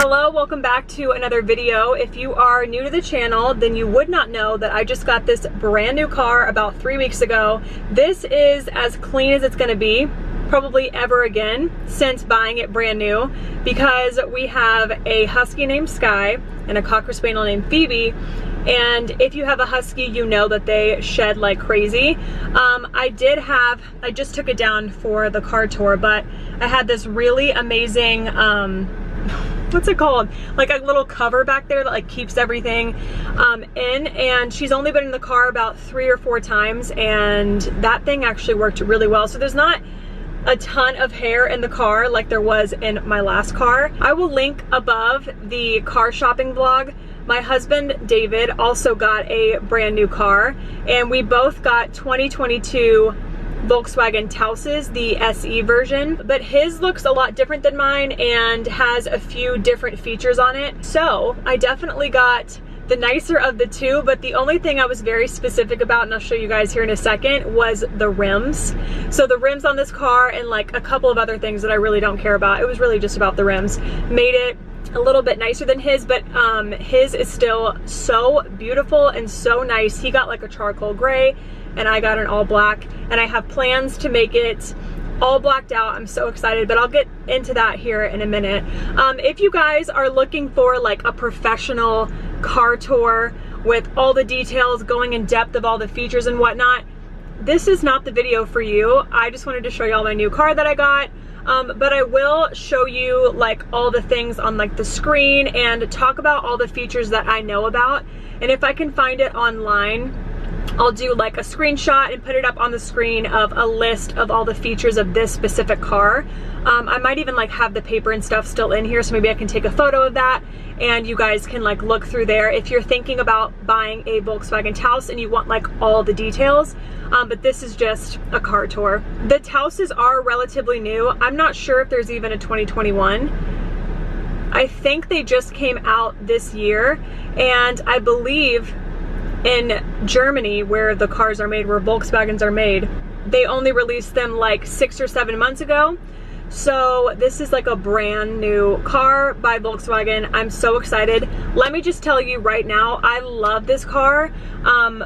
Hello, welcome back to another video. If you are new to the channel, then you would not know that I just got this brand new car about 3 weeks ago. This is as clean as it's gonna be, probably ever again, since buying it brand new, because we have a husky named Sky and a Cocker Spaniel named Phoebe. And if you have a husky, you know that they shed like crazy. I just took it down for the car tour, but I had this really amazing, what's it called? Like a little cover back there that like keeps everything in, and she's only been in the car about 3 or 4 times, and that thing actually worked really well. So there's not a ton of hair in the car like there was in my last car. I will link above the car shopping vlog. My husband, David, also got a brand new car, and we both got 2022 VOLKSWAGEN TAOS, the SE version, but his looks a lot different than mine and has a few different features on it. So I definitely got the nicer of the two, but the only thing I was very specific about, and I'll show you guys here in a second, was the rims. So the rims on this car and like a couple of other things that I really don't care about. It was really just about the rims. Made it a little bit nicer than his, but his is still so beautiful and so nice. He got like a charcoal gray and I got an all black, and I have plans to make it all blacked out. I'm so excited, but I'll get into that here in a minute. If you guys are looking for like a professional car tour with all the details, going in depth of all the features and whatnot, this is not the video for you. I just wanted to show you all my new car that I got. But I will show you like all the things on like the screen and talk about all the features that I know about. And if I can find it online, I'll do like a screenshot and put it up on the screen of a list of all the features of this specific car. I might even like have the paper and stuff still in here, so maybe I can take a photo of that and you guys can like look through there if you're thinking about buying a VOLKSWAGEN TAOS and you want like all the details. But this is just a car tour. The Taoses are relatively new. I'm not sure if there's even a 2021. I think they just came out this year, and I believe in Germany, where the cars are made, where Volkswagens are made, they only released them like 6 or 7 months ago. So this is like a brand new car by Volkswagen. I'm so excited. Let me just tell you right now, I love this car.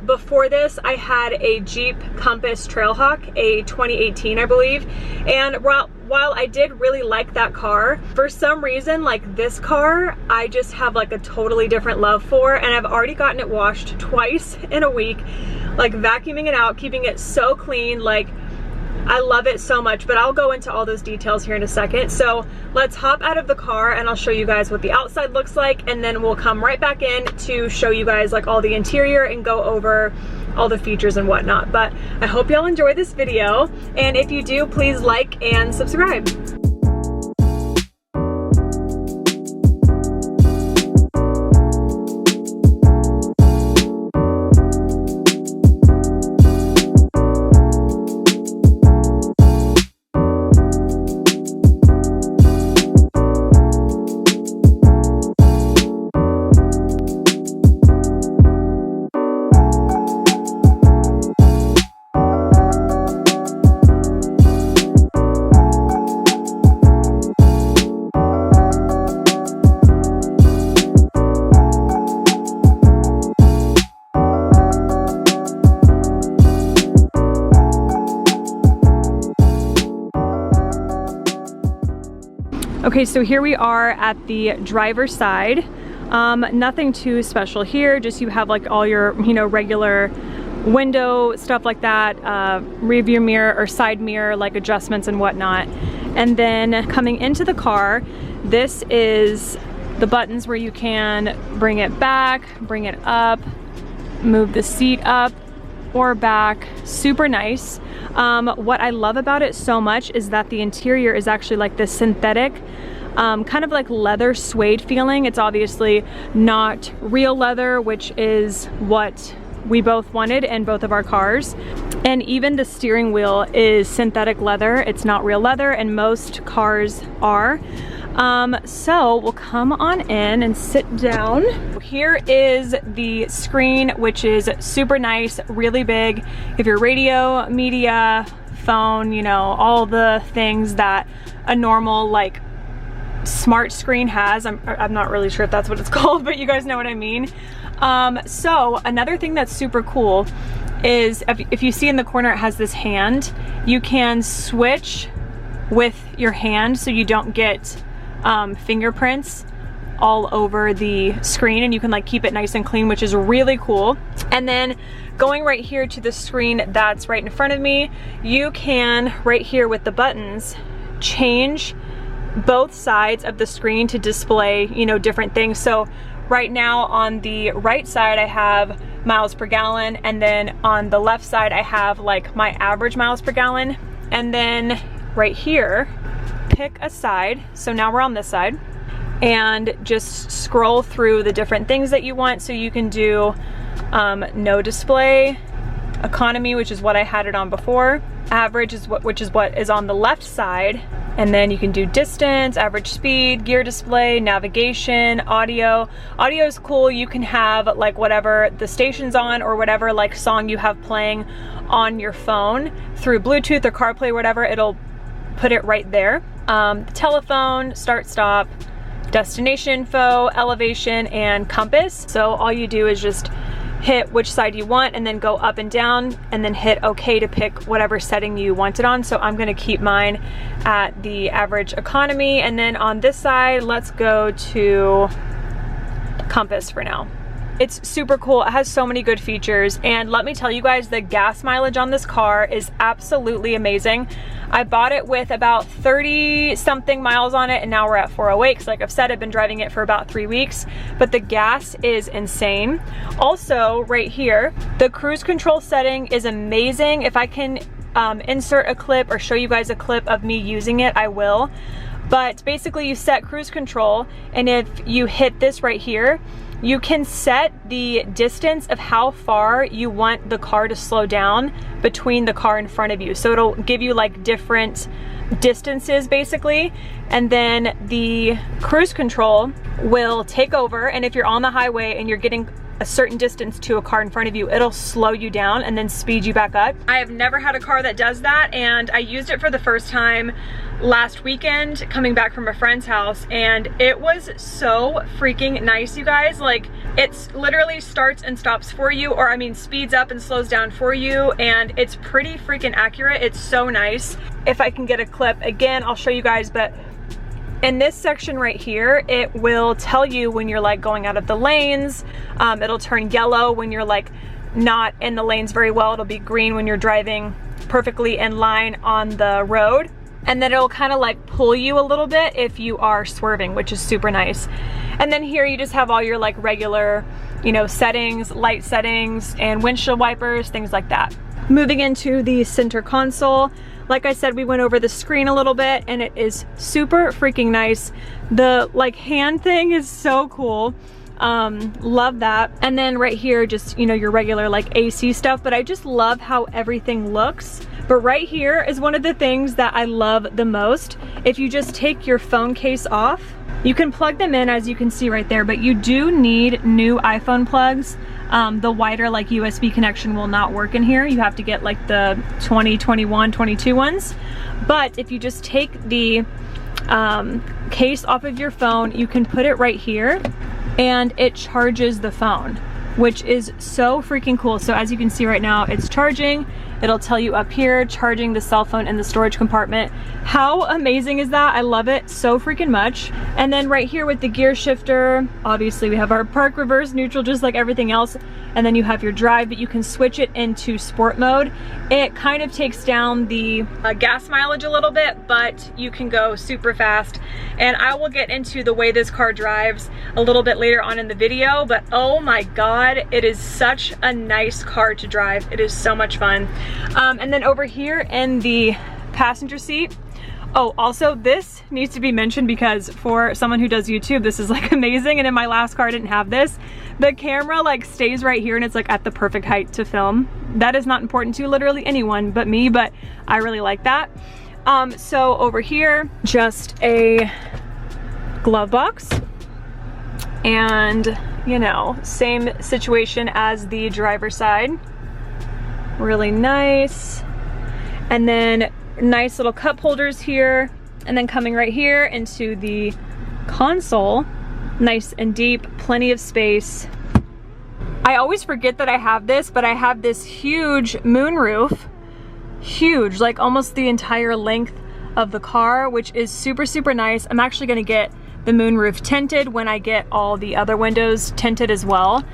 Before this, I had a Jeep Compass Trailhawk, a 2018, I believe. And while I did really like that car, for some reason, like this car, I just have like a totally different love for, and I've already gotten it washed twice in a week, like vacuuming it out, keeping it so clean. Like, I love it so much, but I'll go into all those details here in a second. So let's hop out of the car and I'll show you guys what the outside looks like, and then we'll come right back in to show you guys like all the interior and go over all the features and whatnot. But I hope y'all enjoy this video, and if you do, please like and subscribe. Okay, so here we are at the driver's side. Nothing too special here, just you have like all your, regular window stuff like that, rear view mirror or side mirror, like adjustments and whatnot. And then coming into the car, this is the buttons where you can bring it back, bring it up, move the seat up or back. Super nice. What I love about it so much is that the interior is actually like this synthetic, kind of like leather suede feeling. It's obviously not real leather, which is what we both wanted in both of our cars. And even the steering wheel is synthetic leather. It's not real leather, and most cars are. So we'll come on in and sit down. Here is the screen, which is super nice, really big. If your radio, media, phone, you know, all the things that a normal like smart screen has. I'm not really sure if that's what it's called, but you guys know what I mean. So another thing that's super cool is if you see in the corner it has this hand, you can switch with your hand so you don't get fingerprints all over the screen, and you can like keep it nice and clean, which is really cool. And then going right here to the screen that's right in front of me, you can right here with the buttons change both sides of the screen to display, you know, different things. So right now on the right side I have miles per gallon, and then on the left side I have like my average miles per gallon. And then right here, pick a side. So now we're on this side, and just scroll through the different things that you want. So you can do no display, economy, which is what I had it on before, average is what is on the left side, and then you can do distance, average speed, gear display, navigation, audio. Audio is cool. You can have like whatever the station's on or whatever like song you have playing on your phone through Bluetooth or CarPlay, whatever, it'll put it right there. Telephone, start, stop, destination info, elevation, and compass. So all you do is just hit which side you want and then go up and down, and then hit OK to pick whatever setting you want it on. So I'm gonna keep mine at the average economy, and then on this side, let's go to compass for now. It's super cool. It has so many good features, and let me tell you guys, the gas mileage on this car is absolutely amazing. I bought it with about 30 something miles on it, and now we're at 408 because like I've said, I've been driving it for about 3 weeks, but the gas is insane. Also right here, the cruise control setting is amazing. If I can insert a clip or show you guys a clip of me using it, I will. But basically you set cruise control, and if you hit this right here, you can set the distance of how far you want the car to slow down between the car in front of you. So it'll give you like different distances basically, and then the cruise control will take over, and if you're on the highway and you're getting a certain distance to a car in front of you, it'll slow you down and then speed you back up. I have never had a car that does that, and I used it for the first time last weekend coming back from a friend's house, and it was so freaking nice, you guys. Like, it's literally starts and stops for you, or I mean speeds up and slows down for you, and it's pretty freaking accurate. It's so nice. If I can get a clip again, I'll show you guys, but in this section right here, it will tell you when you're like going out of the lanes. It'll turn yellow when you're like not in the lanes very well. It'll be green when you're driving perfectly in line on the road. And then it'll kind of like pull you a little bit if you are swerving, which is super nice. And then here you just have all your like regular, you know, settings, light settings, and windshield wipers, things like that. Moving into the center console, like I said, we went over the screen a little bit, and it is super freaking nice. The like hand thing is so cool. Love that. And then right here, just, you know, your regular like AC stuff, but I just love how everything looks. But right here is one of the things that I love the most. If you just take your phone case off, you can plug them in, as you can see right there, but you do need new iPhone plugs. The wider like USB connection will not work in here. You have to get like the 20, 21, 22 ones. But if you just take the case off of your phone, you can put it right here, and it charges the phone, which is so freaking cool. So as you can see right now, it's charging. It'll tell you up here, charging the cell phone in the storage compartment. How amazing is that? I love it so freaking much. And then right here with the gear shifter, obviously we have our park, reverse, neutral, just like everything else. And then you have your drive, but you can switch it into sport mode. It kind of takes down the gas mileage a little bit, but you can go super fast. And I will get into the way this car drives a little bit later on in the video, but oh my God, it is such a nice car to drive. It is so much fun. And then over here in the passenger seat, oh, also this needs to be mentioned because for someone who does YouTube, this is like amazing. And in my last car, I didn't have this. The camera like stays right here, and it's like at the perfect height to film. That is not important to literally anyone but me, but I really like that. So over here, just a glove box, and you know, same situation as the driver's side. Really nice. And then nice little cup holders here, and then coming right here into the console, nice and deep, plenty of space. I always forget that I have this, but I have this huge moonroof, huge, like almost the entire length of the car, which is super, super nice. I'm actually gonna get the moonroof tinted when I get all the other windows tinted as well.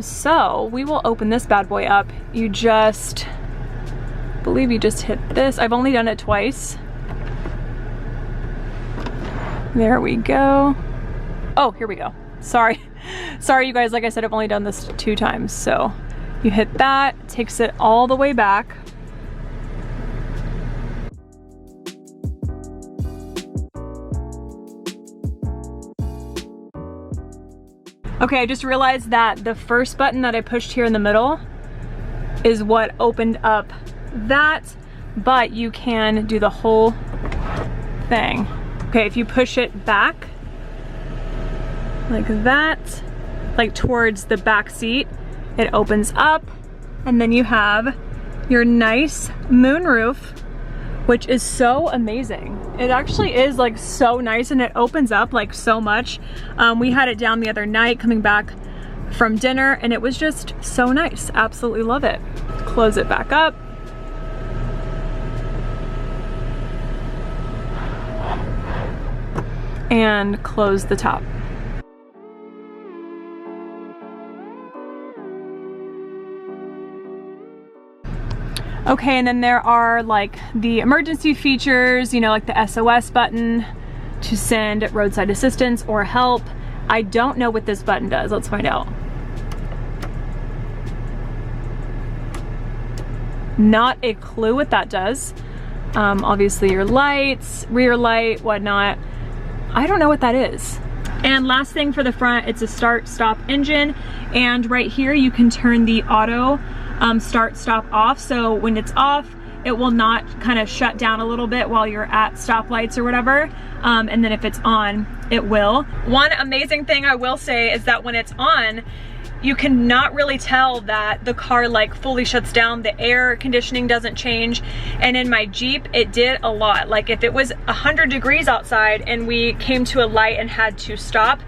So we will open this bad boy up. You just, I believe you just hit this. I've only done it twice. There we go. Oh, here we go. Sorry. Sorry, you guys. Like I said, I've only done this 2 times. So you hit that, takes it all the way back. Okay, I just realized that the first button that I pushed here in the middle is what opened up that, but you can do the whole thing. Okay, if you push it back like that, like towards the back seat, it opens up, and then you have your nice moonroof, which is so amazing. It actually is like so nice, and it opens up like so much. We had it down the other night coming back from dinner, and it was just so nice. Absolutely love it. Close it back up. And close the top. Okay, and then there are like the emergency features, you know, like the SOS button to send roadside assistance or help. I don't know what this button does. Let's find out. Not a clue what that does. Obviously your lights, rear light, whatnot. I don't know what that is. And last thing for the front, it's a start stop engine. And right here you can turn the auto start stop off. So when it's off, it will not kind of shut down a little bit while you're at stoplights or whatever. And then if it's on, it will. One amazing thing I will say is that when it's on, you cannot really tell that the car like fully shuts down. The air conditioning doesn't change. And in my Jeep, it did a lot. Like if it was 100 degrees outside and we came to a light and had to stop,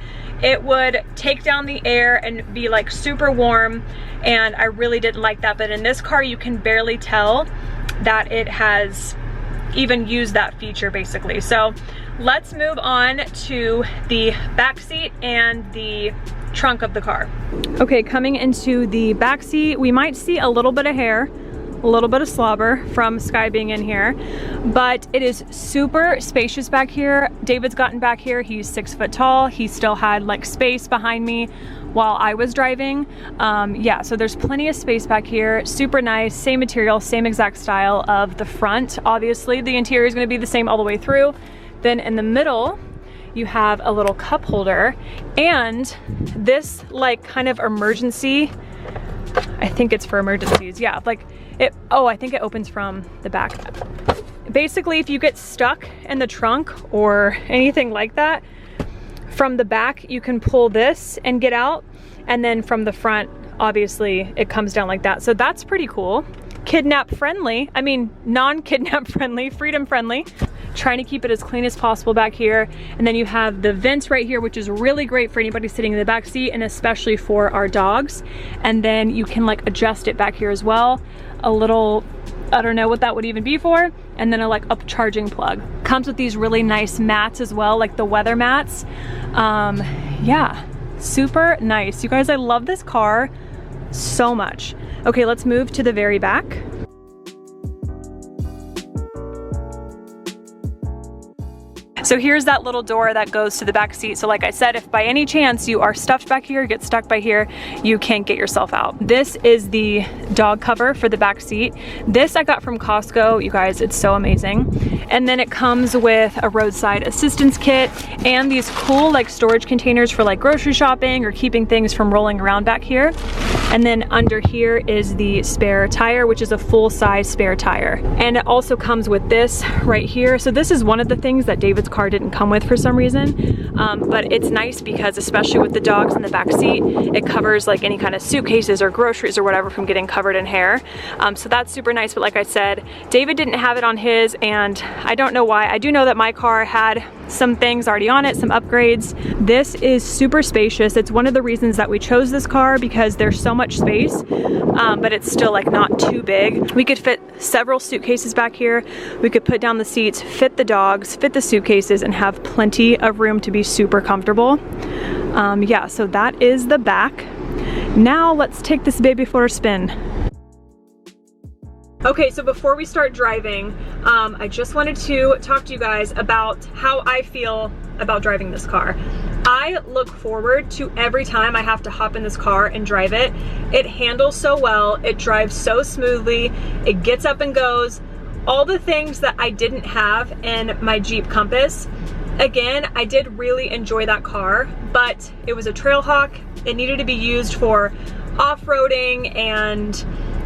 it would take down the air and be like super warm. And I really didn't like that. But in this car, you can barely tell that it has even used that feature basically. So let's move on to the back seat and the trunk of the car. Okay, coming into the back seat, we might see a little bit of hair, a little bit of slobber from Sky being in here, but it is super spacious back here. David's gotten back here, he's 6 foot tall. He still had like space behind me while I was driving. Yeah, so there's plenty of space back here. Super nice, same material, same exact style of the front. Obviously the interior is going to be the same all the way through. Then in the middle, you have a little cup holder, and this like kind of emergency, I think it's for emergencies. Yeah, like it, oh, I think it opens from the back. Basically, if you get stuck in the trunk or anything like that, from the back, you can pull this and get out. And then from the front, obviously it comes down like that. So that's pretty cool. Kidnap friendly, I mean, non-kidnap friendly, freedom friendly. Trying to keep it as clean as possible back here. And then you have the vents right here, which is really great for anybody sitting in the back seat, and especially for our dogs. And then you can like adjust it back here as well. A little, I don't know what that would even be for. And then a like up charging plug. Comes with these really nice mats as well, like the weather mats. Yeah, super nice. You guys, I love this car so much. Okay, let's move to the very back. So here's that little door that goes to the back seat. So like I said, if by any chance you are stuffed back here, get stuck by here, you can't get yourself out. This is the dog cover for the back seat. This I got from Costco. You guys, it's so amazing. And then it comes with a roadside assistance kit and these cool like storage containers for like grocery shopping or keeping things from rolling around back here. And then under here is the spare tire, which is a full-size spare tire. And it also comes with this right here. So this is one of the things that David's car didn't come with for some reason. But it's nice because especially with the dogs in the back seat, it covers like any kind of suitcases or groceries or whatever from getting covered in hair. So that's super nice. But like I said, David didn't have it on his, and I don't know why. I do know that my car had some things already on it, some upgrades. This is super spacious. It's one of the reasons that we chose this car, because there's so much space, but it's still like not too big. We could fit several suitcases back here. We could put down the seats, fit the dogs, fit the suitcases, and have plenty of room to be super comfortable. Yeah, so that is the back. Now let's take this baby for a spin. Okay, so before we start driving, I just wanted to talk to you guys about how I feel about driving this car. I look forward to every time I have to hop in this car and drive it. It handles so well, it drives so smoothly, it gets up and goes. All the things that I didn't have in my Jeep Compass. Again, I did really enjoy that car, but it was a Trailhawk. It needed to be used for off-roading, and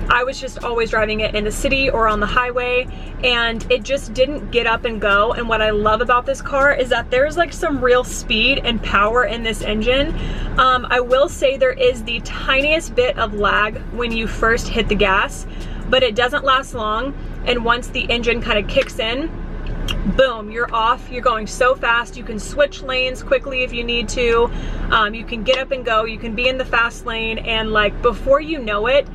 I was just always driving it in the city or on the highway, and it just didn't get up and go. And what I love about this car is that there's like some real speed and power in this engine. I will say there is the tiniest bit of lag when you first hit the gas, but it doesn't last long. And once the engine kind of kicks in, boom, you're off. You're going so fast. You can switch lanes quickly if you need to. You can get up and go. You can be in the fast lane, and like before you know it,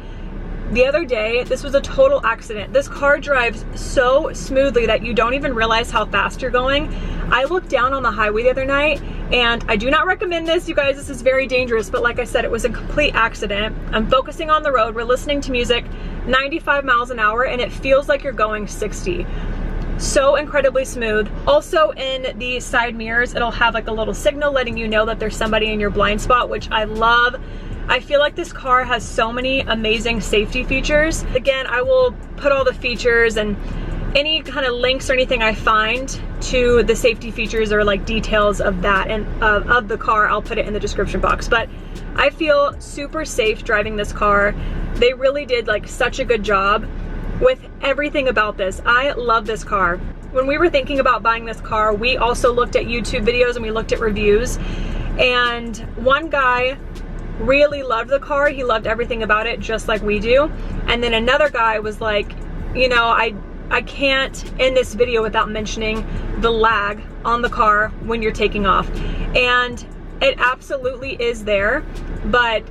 the other day, this was a total accident. This car drives so smoothly that you don't even realize how fast you're going. I looked down on the highway the other night, and I do not recommend this, you guys. This is very dangerous, but like I said, it was a complete accident. I'm focusing on the road. We're listening to music, 95 miles an hour, and it feels like you're going 60. So incredibly smooth. Also in the side mirrors, it'll have like a little signal letting you know that there's somebody in your blind spot, which I love. I feel like this car has so many amazing safety features. Again, I will put all the features and any kind of links or anything I find to the safety features or like details of that and of the car, I'll put it in the description box. But I feel super safe driving this car. They really did like such a good job with everything about this. I love this car. When we were thinking about buying this car, we also looked at YouTube videos and we looked at reviews, and one guy really loved the car. He loved everything about it just like we do. And then another guy was like, you know, I can't end this video without mentioning the lag on the car when you're taking off. And it absolutely is there, but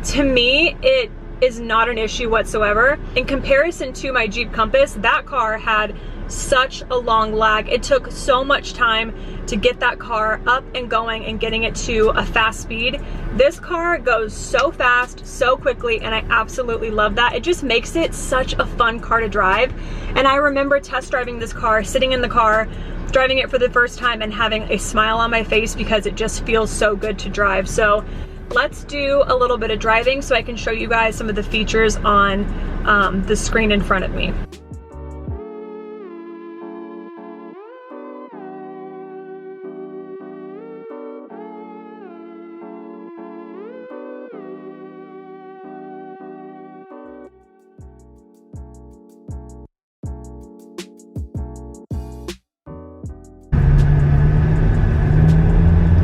to me, it is not an issue whatsoever. In comparison to my Jeep Compass, that car had such a long lag. It took so much time to get that car up and going and getting it to a fast speed. This car goes so fast, so quickly, and I absolutely love that. It just makes it such a fun car to drive. And I remember test driving this car, sitting in the car, driving it for the first time and having a smile on my face because it just feels so good to drive. So let's do a little bit of driving so I can show you guys some of the features on the screen in front of me.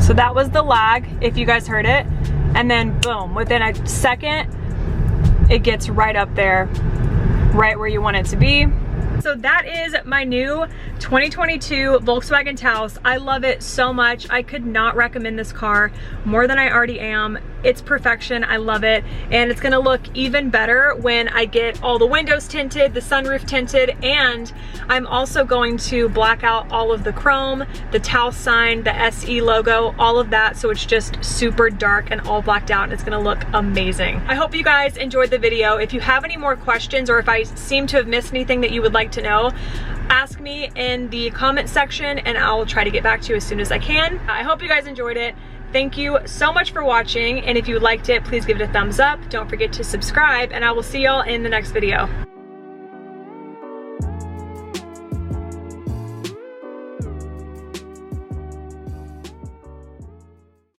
So that was the lag, if you guys heard it. And then boom, within a second, it gets right up there, right where you want it to be. So that is my new 2022 Volkswagen Taos. I love it so much. I could not recommend this car more than I already am. It's perfection. I love it. And it's gonna look even better when I get all the windows tinted, the sunroof tinted, and I'm also going to black out all of the chrome, the Taos sign, the SE logo, all of that, so it's just super dark and all blacked out, and it's gonna look amazing. I hope you guys enjoyed the video. If you have any more questions or if I seem to have missed anything that you would like to know, ask me in the comment section and I'll try to get back to you as soon as I can. I hope you guys enjoyed it. Thank you so much for watching, and if you liked it, please give it a thumbs up. Don't forget to subscribe, and I will see y'all in the next video.